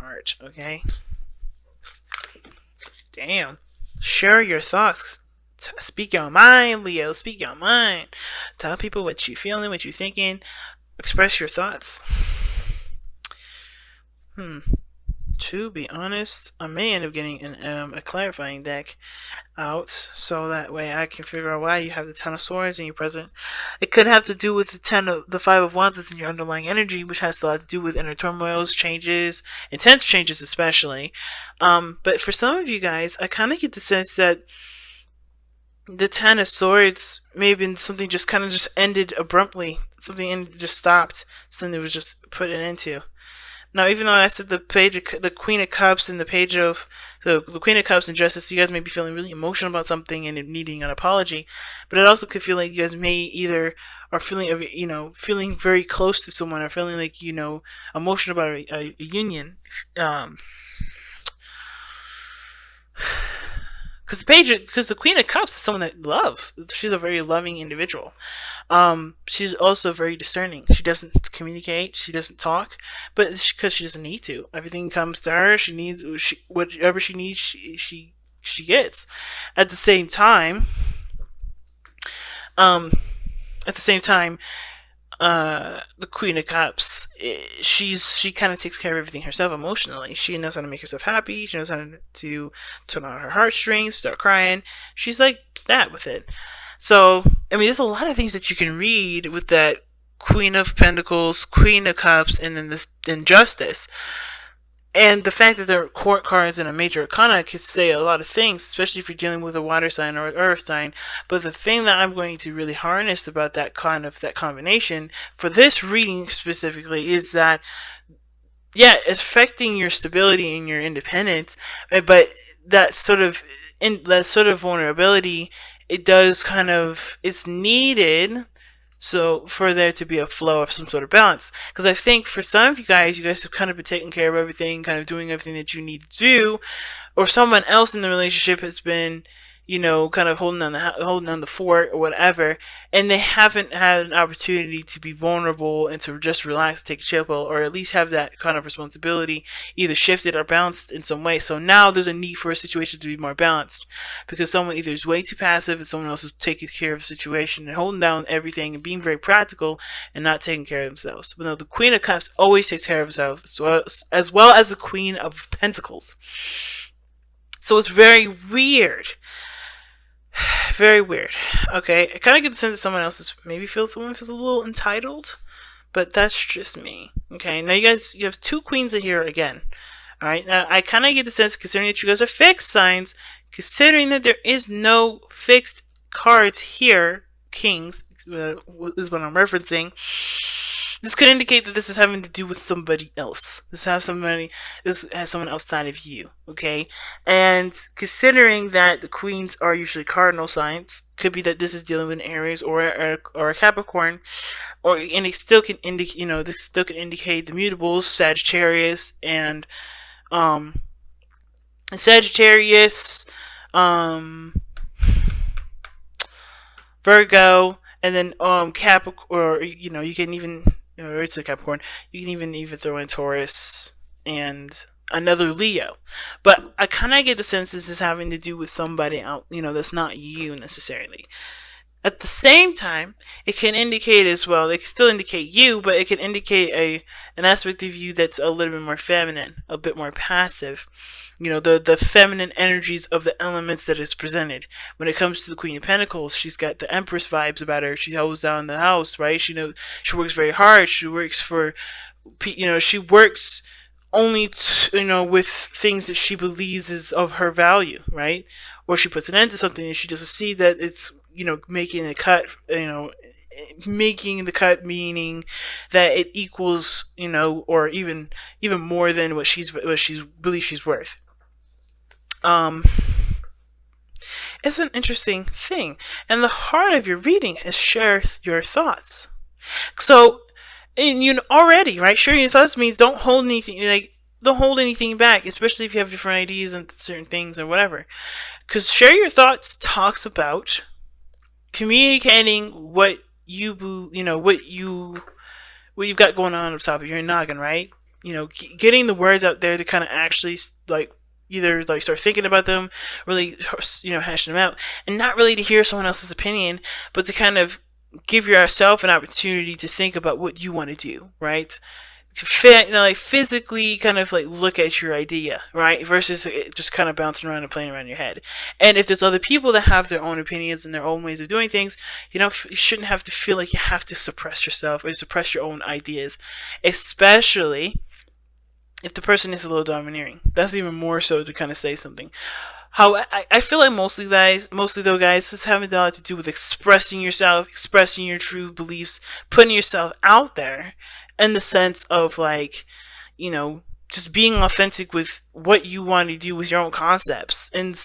heart, okay? Damn. Share your thoughts. Speak your mind, Leo. Speak your mind. Tell people what you feeling, what you thinking. Express your thoughts. To be honest, I may end up getting a clarifying deck out, so that way I can figure out why you have the Ten of Swords in your present. It could have to do with the Five of Wands that's in your underlying energy, which has a lot to do with inner turmoils, changes, intense changes especially. But for some of you guys, I kind of get the sense that the Ten of Swords may have been something just kind of just ended abruptly. Something just stopped. Something that was just put an end to. Now, even though I said the Queen of Cups and the page of the Queen of Cups and Justice, you guys may be feeling really emotional about something and needing an apology, but it also could feel like you guys may either are feeling, feeling very close to someone, or feeling like, emotional about a union. Because the Queen of Cups is someone that loves. She's a very loving individual. She's also very discerning. She doesn't communicate. She doesn't talk, but it's because she doesn't need to. Everything comes to her. Whatever she needs. She gets. At the same time, um, at the same time, the Queen of Cups, she kind of takes care of everything herself emotionally. She knows how to make herself happy. She knows how to turn on her heartstrings, start crying. She's like that with it. So, I mean, there's a lot of things that you can read with that Queen of Pentacles, Queen of Cups, and then this Injustice. And the fact that there are court cards in a major arcana can say a lot of things, especially if you're dealing with a water sign or an earth sign. But the thing that I'm going to really harness about that combination for this reading specifically is that, yeah, it's affecting your stability and your independence, but that sort of vulnerability, it's needed. So for there to be a flow of some sort of balance. Because I think for some of you guys have kind of been taking care of everything, kind of doing everything that you need to do, or someone else in the relationship has been, kind of holding on the fort or whatever, and they haven't had an opportunity to be vulnerable and to just relax, take a chill pill, or at least have that kind of responsibility either shifted or balanced in some way. So now there's a need for a situation to be more balanced, because someone either is way too passive and someone else is taking care of the situation and holding down everything and being very practical and not taking care of themselves. But no, the Queen of Cups always takes care of themselves, as well as the Queen of Pentacles. So it's very weird. Very weird. Okay, I kind of get the sense that someone feels a little entitled, but that's just me. Okay, now you have two queens here again. All right, now I kind of get the sense, considering that you guys are fixed signs, considering that there is no fixed cards here, kings is what I'm referencing. This could indicate that this is having to do with somebody else. This has someone outside of you, okay? And considering that the queens are usually cardinal signs, could be that this is dealing with an Aries or a Capricorn, and it still can indicate, this still can indicate the mutables, Sagittarius and Virgo, and then Capricorn, or you can even. It's a Capricorn. You can even throw in Taurus and another Leo. But I kind of get the sense this is having to do with somebody out, that's not you necessarily. At the same time, it can indicate as well, it can still indicate you, but it can indicate an aspect of you that's a little bit more feminine, a bit more passive. The feminine energies of the elements that is presented. When it comes to the Queen of Pentacles, she's got the Empress vibes about her. She holds down the house, right? She works very hard. She works she works only with things that she believes is of her value, right? Or she puts an end to something and she doesn't see that it's making the cut, making the cut, meaning that it equals, or even more than what she's believes she's worth. It's an interesting thing, and the heart of your reading is share your thoughts. So, and already, right? Sharing your thoughts means don't hold anything back, especially if you have different ideas and certain things or whatever. Because share your thoughts talks about communicating what you've got going on top of your noggin, right? getting the words out there to kind of actually like either like start thinking about them, really hashing them out, and not really to hear someone else's opinion, but to kind of give yourself an opportunity to think about what you want to do, right? To fit, like physically kind of like look at your idea, right? Versus it just kind of bouncing around and playing around in your head. And if there's other people that have their own opinions and their own ways of doing things, you shouldn't have to feel like you have to suppress yourself or suppress your own ideas, especially if the person is a little domineering. That's even more so to kind of say something. How I feel like mostly though, guys, this having a lot to do with expressing yourself, expressing your true beliefs, putting yourself out there, in the sense of like, just being authentic with what you want to do with your own concepts, and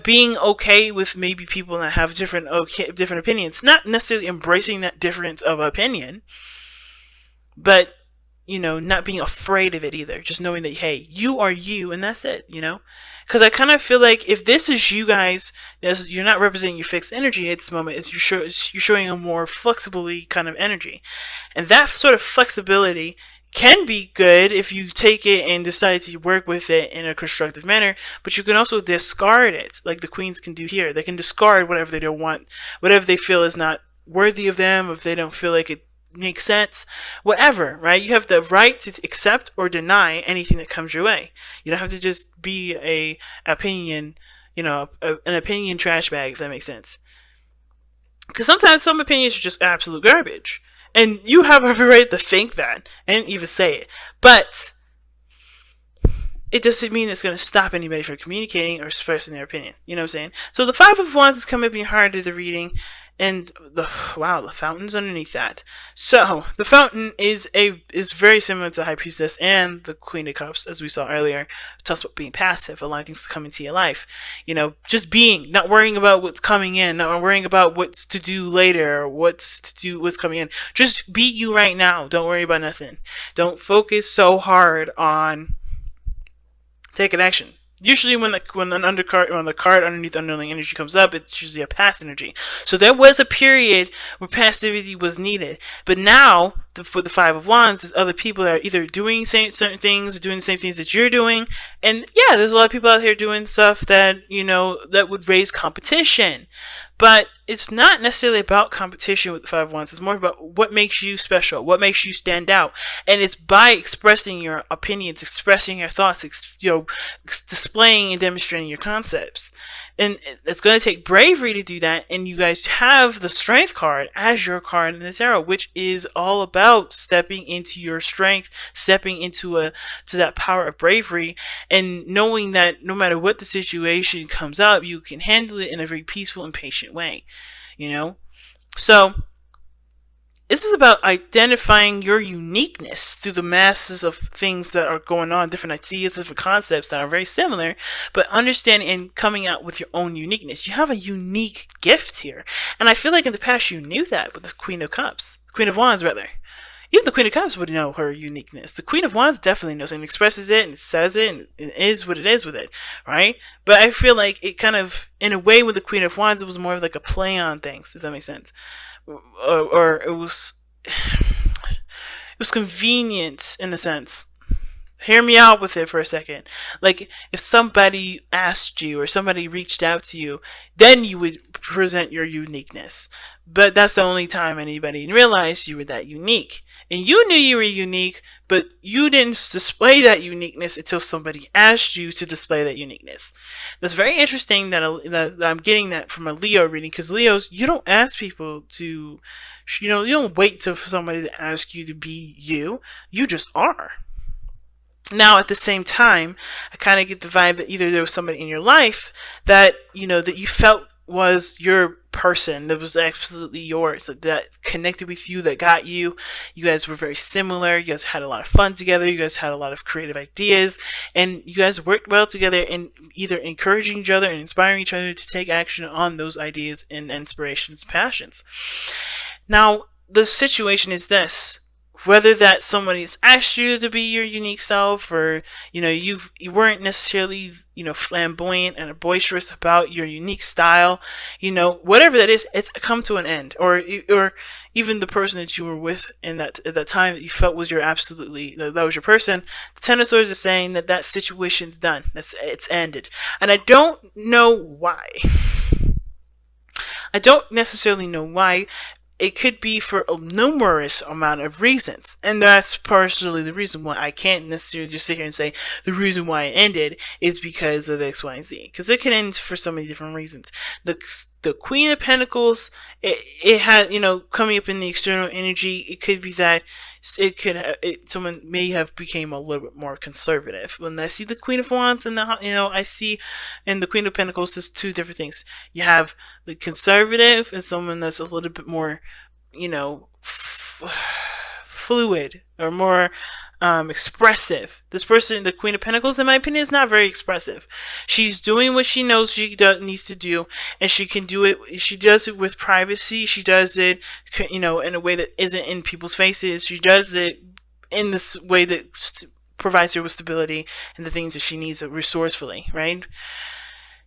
being okay with maybe people that have different opinions, not necessarily embracing that difference of opinion, but not being afraid of it either. Just knowing that, hey, you are you, and that's it, Because I kind of feel like if this is you guys, you're not representing your fixed energy at this moment. You're showing a more flexibly kind of energy, and that sort of flexibility can be good if you take it and decide to work with it in a constructive manner. But you can also discard it, like the queens can do here. They can discard whatever they don't want, whatever they feel is not worthy of them, if they don't feel like it makes sense, whatever, right? You have the right to accept or deny anything that comes your way. You don't have to just be an opinion trash bag, if that makes sense. Because sometimes some opinions are just absolute garbage, and you have every right to think that and even say it, but it doesn't mean it's going to stop anybody from communicating or expressing their opinion. You know what I'm saying? So the Five of Wands is coming up hard to the reading, and the fountain's underneath that. So the fountain is very similar to the High Priestess and the Queen of Cups, as we saw earlier. It talks about being passive, allowing things to come into your life. Just being, not worrying about what's coming in, not worrying about what's to do later or what's coming in. Just be you right now. Don't worry about nothing. Don't focus so hard on taking action. Usually when the card underneath underlying energy comes up, it's usually a past energy. So there was a period where passivity was needed. But now, for the Five of Wands, there's other people that are either doing certain things or doing the same things that you're doing. And yeah, there's a lot of people out here doing stuff that, that would raise competition. But it's not necessarily about competition with the Five of Wands. It's more about what makes you special, what makes you stand out. And it's by expressing your opinions, expressing your thoughts, displaying and demonstrating your concepts. And it's going to take bravery to do that. And you guys have the Strength card as your card in the tarot, which is all about stepping into your strength, stepping into to that power of bravery, and knowing that no matter what the situation comes up, you can handle it in a very peaceful and patient way. So this is about identifying your uniqueness through the masses of things that are going on, different ideas, different concepts that are very similar, but understanding and coming out with your own uniqueness. You have a unique gift here. And I feel like in the past you knew that with the Queen of Wands rather. Even the Queen of Cups would know her uniqueness. The Queen of Wands definitely knows and expresses it and says it and it is what it is with it, right? But I feel like it kind of, in a way with the Queen of Wands, it was more of like a play on things, if that makes sense. Or it was convenient in a sense. Hear me out with it for a second. Like, if somebody asked you or somebody reached out to you, then you would present your uniqueness. But that's the only time anybody realized you were that unique. And you knew you were unique, but you didn't display that uniqueness until somebody asked you to display that uniqueness. That's very interesting that I'm getting that from a Leo reading, because Leos, you don't ask people to, you don't wait for somebody to ask you to be you. You just are. Now, at the same time, I kind of get the vibe that either there was somebody in your life that, that you felt was your person, that was absolutely yours, that connected with you, that got you. You guys were very similar. You guys had a lot of fun together. You guys had a lot of creative ideas, and you guys worked well together in either encouraging each other and inspiring each other to take action on those ideas and inspirations, passions. Now, the situation is this. whether that somebody's asked you to be your unique self, or you weren't necessarily flamboyant and boisterous about your unique style, whatever that is, it's come to an end. Or even the person that you were with in that at that time that you felt was your absolutely that was your person, the Ten of Swords is saying that that situation's done. It's ended. And I don't necessarily know why. It could be for a numerous amount of reasons, and that's partially the reason why I can't necessarily just sit here and say the reason why it ended is because of X, Y, and Z, because it can end for so many different reasons. The Queen of Pentacles, it had, coming up in the external energy, it could be that someone may have became a little bit more conservative. When I see the Queen of Wands and I see in the Queen of Pentacles, there's two different things. You have the conservative and someone that's a little bit more, fluid or more expressive. This person, the Queen of Pentacles, in my opinion, is not very expressive. She's doing what she knows she needs to do, and she can do it. She does it with privacy. She does it, in a way that isn't in people's faces. She does it in this way that provides her with stability and the things that she needs resourcefully, right?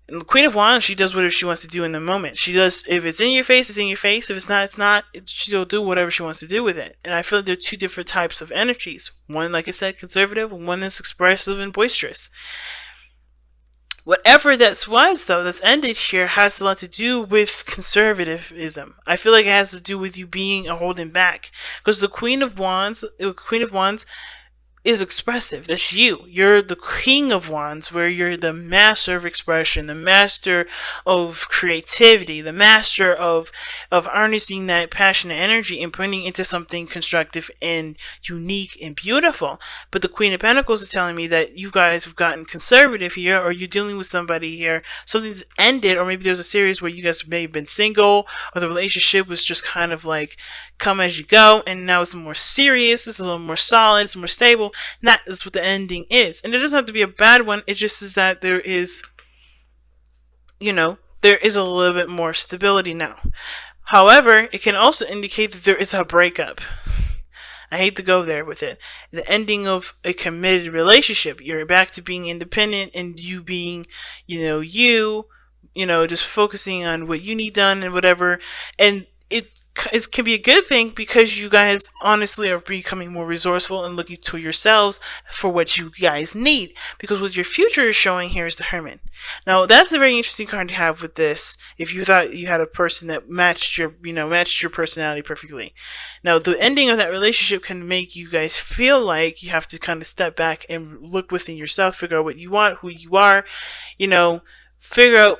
And the Queen of Wands, she does whatever she wants to do in the moment. She does, if it's in your face, it's in your face. If it's not, it's not. She'll do whatever she wants to do with it. And I feel like there are two different types of energies. One, like I said, conservative, and one that's expressive and boisterous. Whatever that was, though, that's ended here has a lot to do with conservatism. I feel like it has to do with you being a holding back. Because the Queen of Wands is expressive. That's you. You're the King of Wands, where you're the master of expression, the master of creativity, the master of harnessing that passionate energy and putting it into something constructive and unique and beautiful. But the Queen of Pentacles is telling me that you guys have gotten conservative here, or you're dealing with somebody here, something's ended, or maybe there's a series where you guys may have been single, or the relationship was just kind of like come as you go, and now it's more serious, it's a little more solid, it's more stable. And that is what the ending is. And it doesn't have to be a bad one, it just is that there is a little bit more stability now. However, it can also indicate that there is a breakup. I hate to go there with it. The ending of a committed relationship. You're back to being independent, and you being, just focusing on what you need done and whatever. And it can be a good thing, because you guys honestly are becoming more resourceful and looking to yourselves for what you guys need. Because what your future is showing here is the Hermit. Now, that's a very interesting card to have with this, if you thought you had a person that matched your personality perfectly. Now, the ending of that relationship can make you guys feel like you have to kind of step back and look within yourself, figure out what you want, who you are, figure out,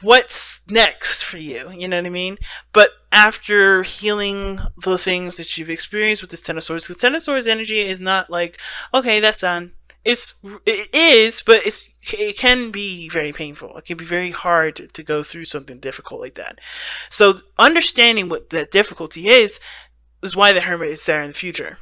what's next for you, you know what I mean? But after healing the things that you've experienced with this Ten of Swords, because Ten of Swords energy is not like, okay, that's done. It is, but it can be very painful. It can be very hard to go through something difficult like that. So understanding what that difficulty is why the Hermit is there in the future.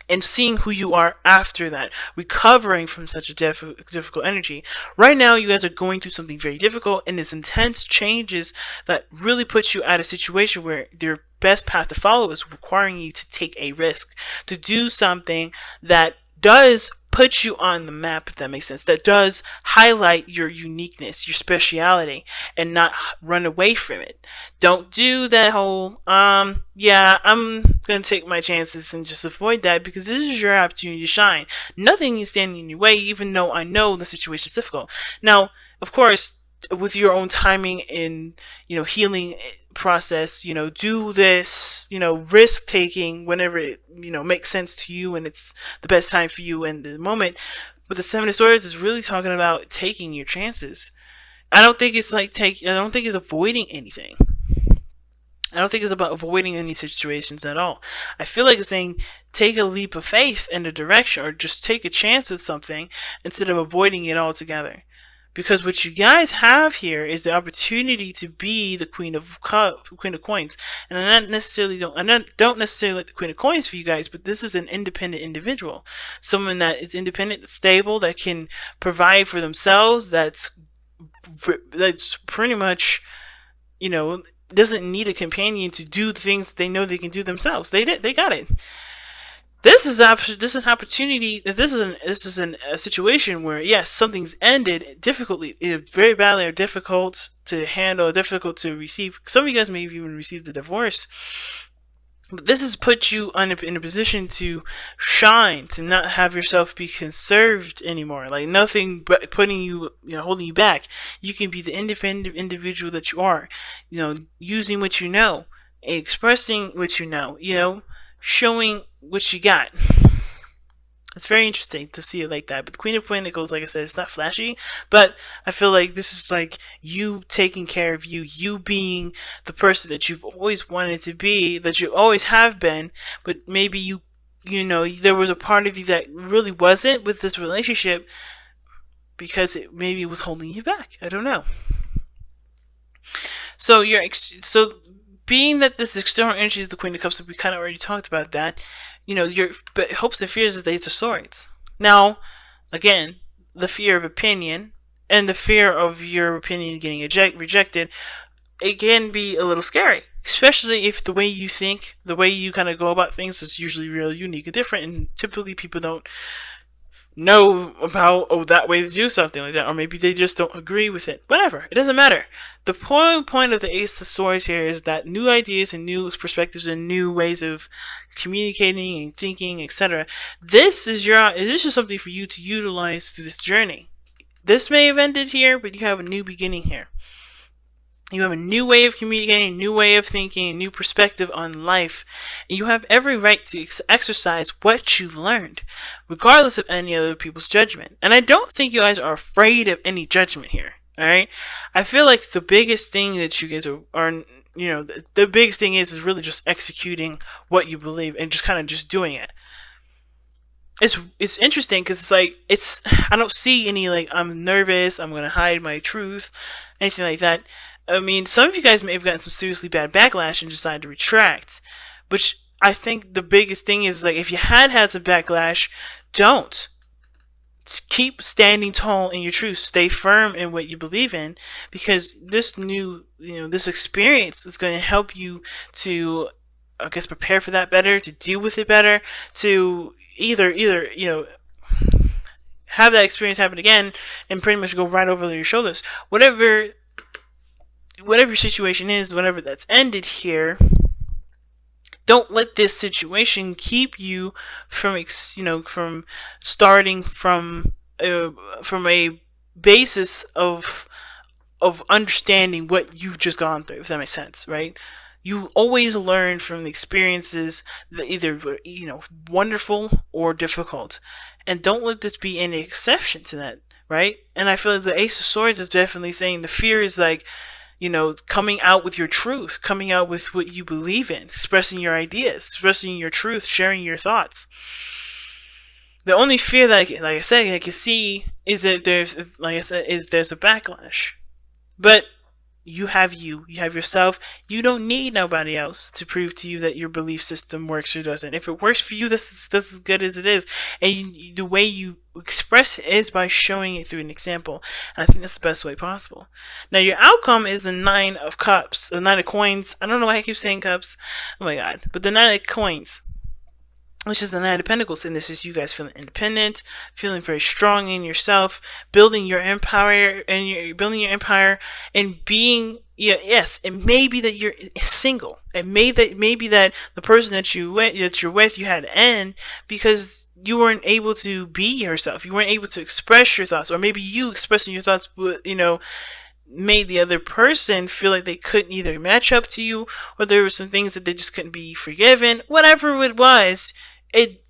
And seeing who you are after that, recovering from such a difficult energy. Right now, you guys are going through something very difficult, and it's intense changes that really puts you at a situation where your best path to follow is requiring you to take a risk, to do something that does put you on the map, if that makes sense, that does highlight your uniqueness, your speciality, and not run away from it. Don't do that whole, yeah, I'm gonna take my chances and just avoid that, because this is your opportunity to shine. Nothing is standing in your way, even though I know the situation is difficult. Now, of course, with your own timing and, healing process, do this, risk taking whenever it, makes sense to you and it's the best time for you in the moment. But the Seven of Swords is really talking about taking your chances. I don't think it's avoiding anything. I don't think it's about avoiding any situations at all. I feel like it's saying take a leap of faith in the direction, or just take a chance with something instead of avoiding it altogether. Because what you guys have here is the opportunity to be the Queen of Coins, and I don't necessarily like the Queen of Coins for you guys, but this is an independent individual, someone that is independent, that's stable, that can provide for themselves, that's pretty much, doesn't need a companion to do the things that they know they can do themselves. They got it. This is an opportunity. This is a situation where, yes, something's ended difficultly, very badly, or difficult to handle, difficult to receive. Some of you guys may have even received the divorce. But this has put you in a position to shine, to not have yourself be conserved anymore. Like nothing but putting you, holding you back. You can be the independent individual that you are. Using what you know, expressing what you know. Showing what you got. It's very interesting to see it like that. But the Queen of Pentacles, like I said, it's not flashy, but I feel like this is like you taking care of you being the person that you've always wanted to be, that you always have been, but maybe there was a part of you that really wasn't with this relationship because maybe it was holding you back. I don't know. So being that this external energy is the Queen of Cups, we kind of already talked about that. Your hopes and fears is the Ace of Swords. Now, again, the fear of opinion and the fear of your opinion getting rejected, it can be a little scary. Especially if the way you think, the way you kind of go about things is usually really unique and different, and typically people don't know about that way to do something like that, or maybe they just don't agree with it. Whatever, it doesn't matter. The point of the Ace of Swords here is that new ideas and new perspectives and new ways of communicating and thinking, etc. This is something for you to utilize through this journey. This may have ended here, but you have a new beginning here. You have a new way of communicating, a new way of thinking, a new perspective on life. And you have every right to exercise what you've learned, regardless of any other people's judgment. And I don't think you guys are afraid of any judgment here. Alright? I feel like the biggest thing that you guys are the biggest thing is really just executing what you believe and just kind of just doing it. It's interesting because I don't see any I'm nervous, I'm gonna hide my truth, anything like that. I mean, some of you guys may have gotten some seriously bad backlash and decided to retract, which I think the biggest thing is if you had some backlash, don't. Keep standing tall in your truth. Stay firm in what you believe in, because this this experience is going to help you to, I guess, prepare for that better, to deal with it better, to either have that experience happen again and pretty much go right over your shoulders. Whatever your situation is, whatever that's ended here, don't let this situation keep you from starting from a basis of understanding what you've just gone through, if that makes sense, right? You always learn from the experiences that either wonderful or difficult, and don't let this be any exception to that, right? And I feel like the Ace of Swords is definitely saying the fear is coming out with your truth, coming out with what you believe in, expressing your ideas, expressing your truth, sharing your thoughts. The only fear that I can see is that there's a backlash. But you have yourself. You don't need nobody else to prove to you that your belief system works or doesn't. If it works for you, that's as good as it is. And the way you express it is by showing it through an example. And I think that's the best way possible. Now, your outcome is the 9 of Cups, the 9 of Coins. I don't know why I keep saying cups. Oh my god. But the 9 of Coins, which is the 9 of Pentacles, and this is you guys feeling independent, feeling very strong in yourself, building your empire, and being, yes, it may be that you're single. It may be that the person that you're with, you had to end because you weren't able to be yourself. You weren't able to express your thoughts, or maybe you expressing your thoughts, made the other person feel like they couldn't either match up to you, or there were some things that they just couldn't be forgiven. Whatever it was, it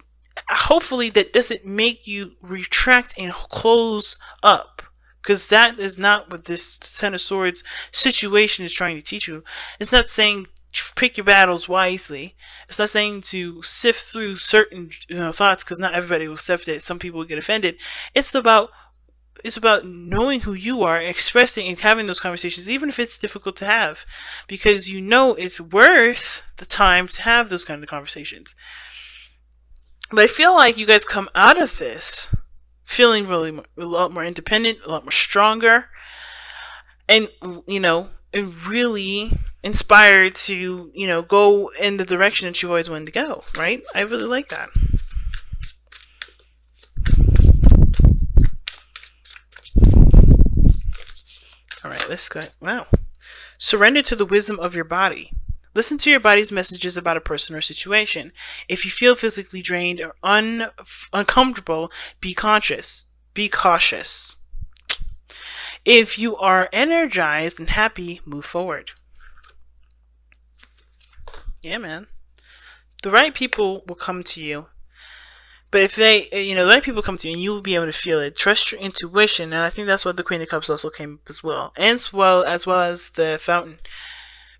hopefully that doesn't make you retract and close up, because that is not what this Ten of Swords situation is trying to teach you. It's not saying pick your battles wisely. It's not saying to sift through certain thoughts, because not everybody will sift it. Some people will get offended. It's about knowing who you are, expressing and having those conversations, even if it's difficult to have, because it's worth the time to have those kind of conversations. But I feel like you guys come out of this feeling really a lot more independent, a lot more stronger, and and really inspired to, go in the direction that you always wanted to go, right? I really like that. All right, let's go. Wow. Surrender to the wisdom of your body. Listen to your body's messages about a person or situation. If you feel physically drained or uncomfortable, be conscious. Be cautious. If you are energized and happy, move forward. Yeah, man. The right people will come to you. But if the right people come to you, and you will be able to feel it. Trust your intuition, and I think that's what the Queen of Cups also came up as well, and as well as the Fountain,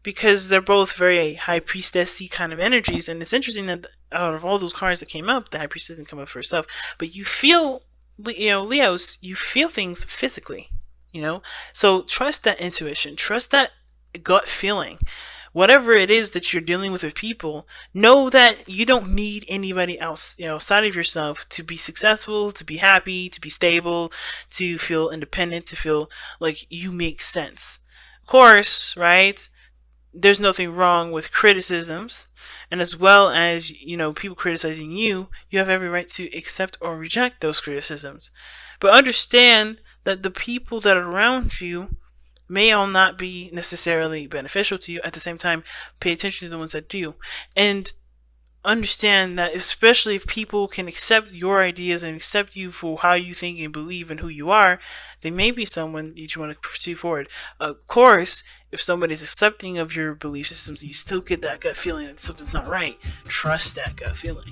because they're both very high priestessy kind of energies. And it's interesting that out of all those cards that came up, the high priestess didn't come up for herself. But you feel, Leos, you feel things physically. So trust that intuition, trust that gut feeling. Whatever it is that you're dealing with people, know that you don't need anybody else, outside of yourself to be successful, to be happy, to be stable, to feel independent, to feel like you make sense. Of course, right? There's nothing wrong with criticisms, and as well as people criticizing you, you have every right to accept or reject those criticisms. But understand that the people that are around you may all not be necessarily beneficial to you. At the same time, pay attention to the ones that do, and understand that, especially if people can accept your ideas and accept you for how you think and believe and who you are, they may be someone that you want to pursue forward. Of course, if somebody's accepting of your belief systems, you still get that gut feeling that something's not right. Trust that gut feeling.